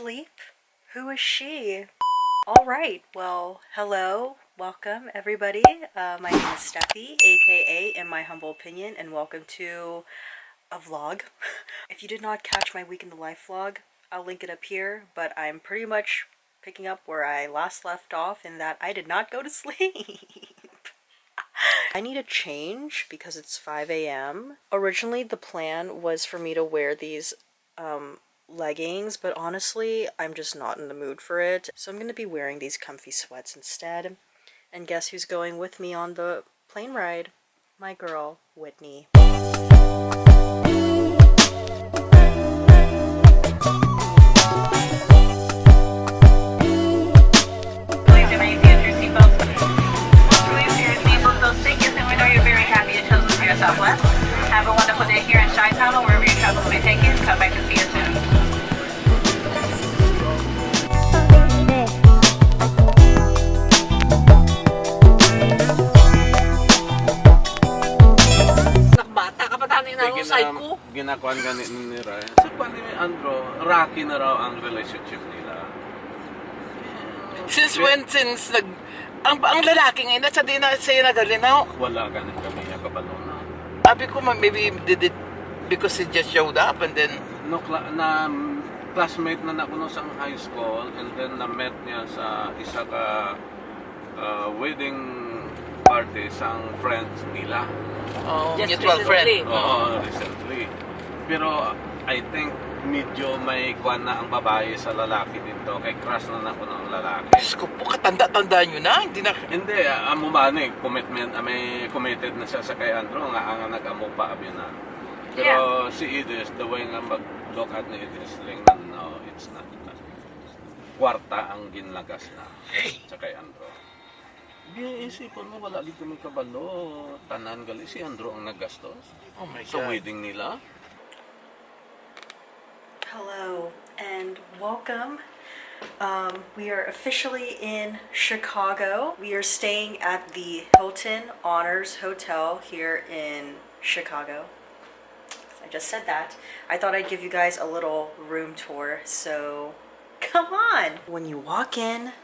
asleep? Who is she? Alright, well, hello, welcome everybody. My name is Steffi, aka In My Humble Opinion, and welcome to a vlog. If you did not catch my week in the life vlog, I'll link it up here, but I'm pretty much picking up where I last left off in that I did not go to sleep. I need a change because it's 5 a.m. Originally the plan was for me to wear these leggings, but honestly I'm just not in the mood for it. So I'm going to be wearing these comfy sweats instead. And guess who's going with me on the plane ride? My girl, Whitney. Southwest. Have a wonderful day here in Chi-Town or wherever your travel may take you. Come back to see you soon. Nakbata ka pa tanin na ako, psycho. Ginakuan ganit ni Ray. Sa pandemi, Andro, rocky na raw ang relationship nila. Since when? Since ang lalaki ngayon, nasa di na sa'yo nagalinaw? Wala ganit kami kabalo na. Sabi ko, maybe did it because he just showed up and then... No, classmate na nakuno sa high school and then na-met niya sa isa ka wedding party sa friends nila. Oh, Just mutual friend. Oo, recently. Pero I think medyo may kwan na ang babae sa lalaki dito. Kay crush na nakuno ang lalaki. Diyos ko po, katanda-tanda nyo na. Hindi, amo ba ni commitment, may committed na siya sa kay Andrew nga ang nag-amo pa abyan na. Pero si Edis, the way nga mag-look at ni Edis, lang na no, it's not that. Kwarta ang ginlagas na sa kay Andrew. Isipon mo, wala dito may kabalo. Tanan gali si Andrew ang naggastos. oh my Sa God. wedding nila. Hello and welcome. We are officially in Chicago. We are staying at the Hilton Honors Hotel here in Chicago. I just said that. I thought I'd give you guys a little room tour, so come on! When you walk in,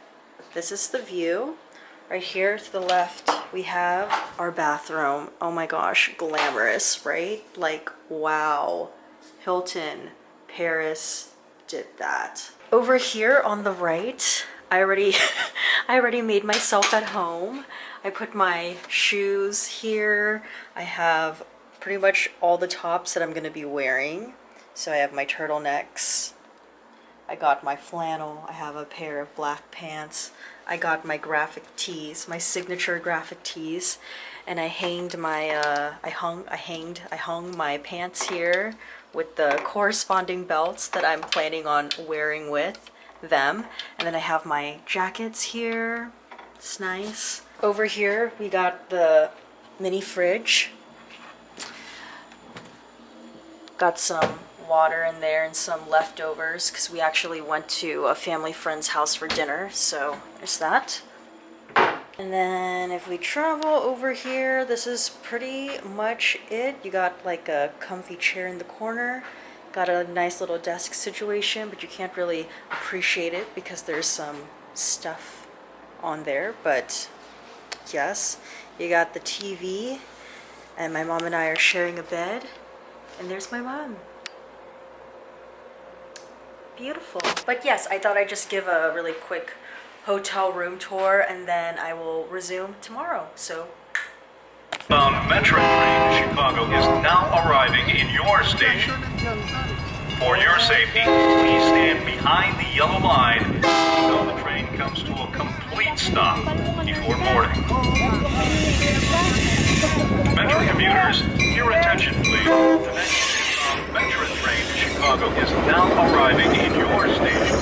this is the view. Right here to the left, we have our bathroom. Oh my gosh, glamorous, right? Like, wow. Hilton Paris did that. Over here on the right, I already made myself at home. I put my shoes here. I have pretty much all the tops that I'm gonna be wearing. So I have my turtlenecks. I got my flannel. I have a pair of black pants. I got my graphic tees, my signature graphic tees, and I hanged my I hung my pants here with the corresponding belts that I'm planning on wearing with them. And then I have my jackets here. It's nice. Over here we got the mini fridge. Got some water in there and some leftovers because we actually went to a family friend's house for dinner, so there's that. And then if we travel over here, this is pretty much it. You got like a comfy chair in the corner, got a nice little desk situation, but you can't really appreciate it because there's some stuff on there. But yes, you got the TV, and my mom and I are sharing a bed, and there's my mom. Beautiful. But yes, I thought I'd just give a really quick hotel room tour and then I will resume tomorrow. So Bound Metro train to Chicago is now arriving in your station. For your safety, please stand behind the yellow line until the train comes to a complete stop before boarding. Metro commuters, your attention please. The next Metro train to Chicago is now arriving in your station.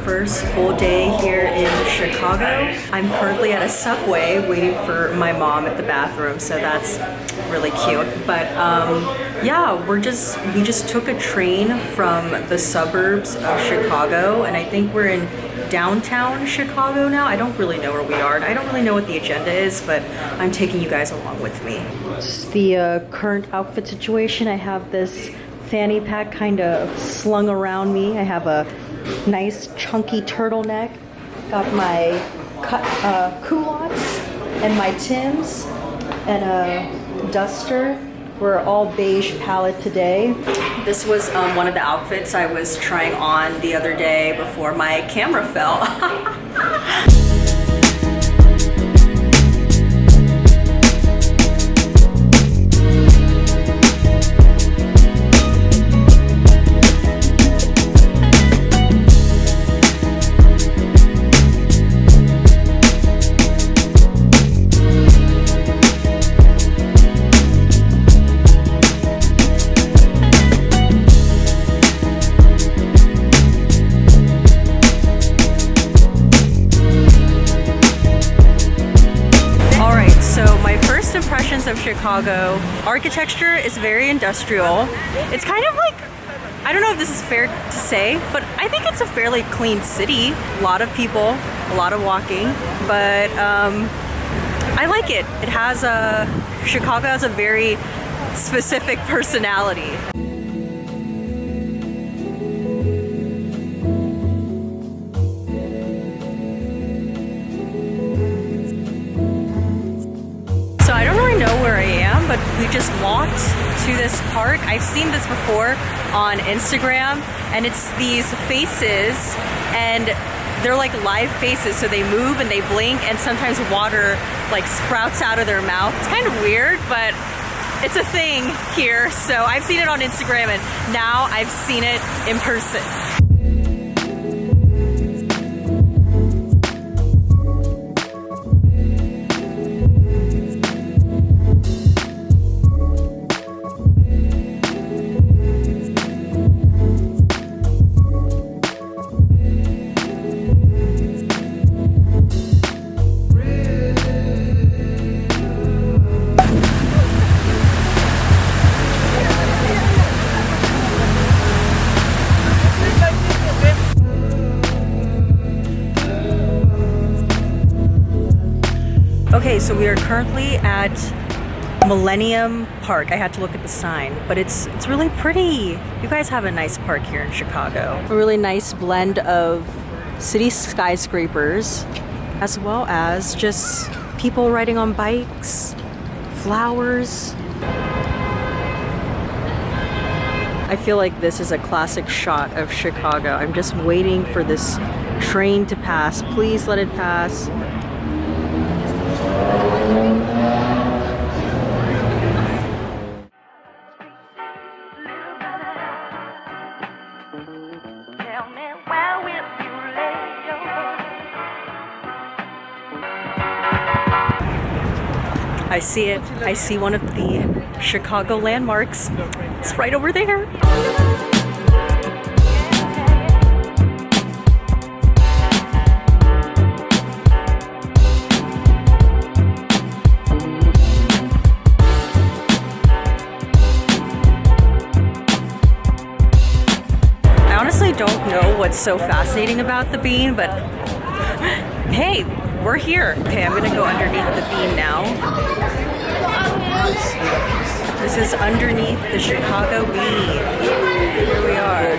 first full day here in Chicago. I'm currently at a Subway waiting for my mom at the bathroom, so that's really cute. But yeah, we just took a train from the suburbs of Chicago, and I think we're in downtown Chicago now. I don't really know where we are, and I don't really know what the agenda is, but I'm taking you guys along with me. Just the current outfit situation. I have this fanny pack kind of slung around me. I have a nice chunky turtleneck. Got my culottes and my Timbs and a duster. We're all beige palette today. This was one of the outfits I was trying on the other day before my camera fell. Of Chicago. Architecture is very industrial. It's kind of like, I don't know if this is fair to say, but I think it's a fairly clean city. A lot of people, a lot of walking, but I like it. It has Chicago has a very specific personality. But we just walked to this park. I've seen this before on Instagram, and it's these faces, and they're like live faces, so they move and they blink, and sometimes water like sprouts out of their mouth. It's kind of weird, but it's a thing here. So I've seen it on Instagram, and now I've seen it in person. Okay, so we are currently at Millennium Park. I had to look at the sign, but it's really pretty. You guys have a nice park here in Chicago. A really nice blend of city skyscrapers, as well as just people riding on bikes, flowers. I feel like this is a classic shot of Chicago. I'm just waiting for this train to pass. Please let it pass. I see it. I see one of the Chicago landmarks. It's right over there. I honestly don't know what's so fascinating about the bean, but hey, we're here. Okay, I'm gonna go underneath the bean now. This is underneath the Chicago bean. Here we are.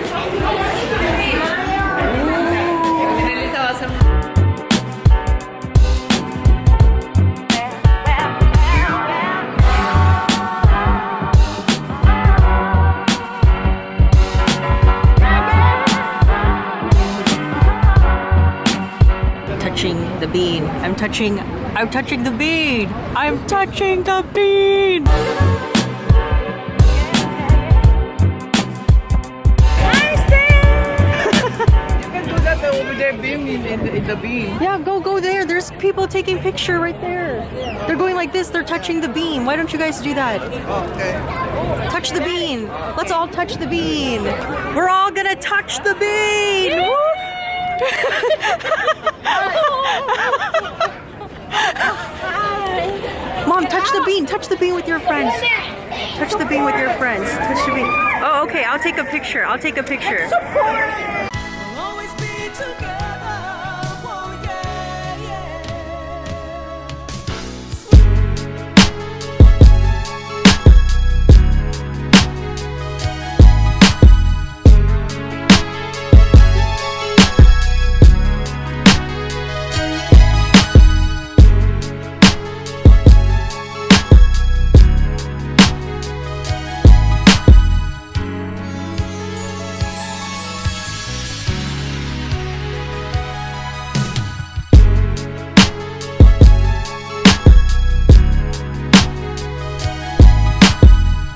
Touching the bean. I'm touching the bean. I'm touching the bean. In the bean. Yeah, go there. There's people taking picture right there. They're going like this. They're touching the bean. Why don't you guys do that? Okay. Touch the bean. Let's all touch the bean. We're all gonna touch the bean. Woo! Mom, touch the bean. Touch the bean with your friends. Touch the bean with your friends. Touch the bean. Oh, okay. I'll take a picture. I'll take a picture.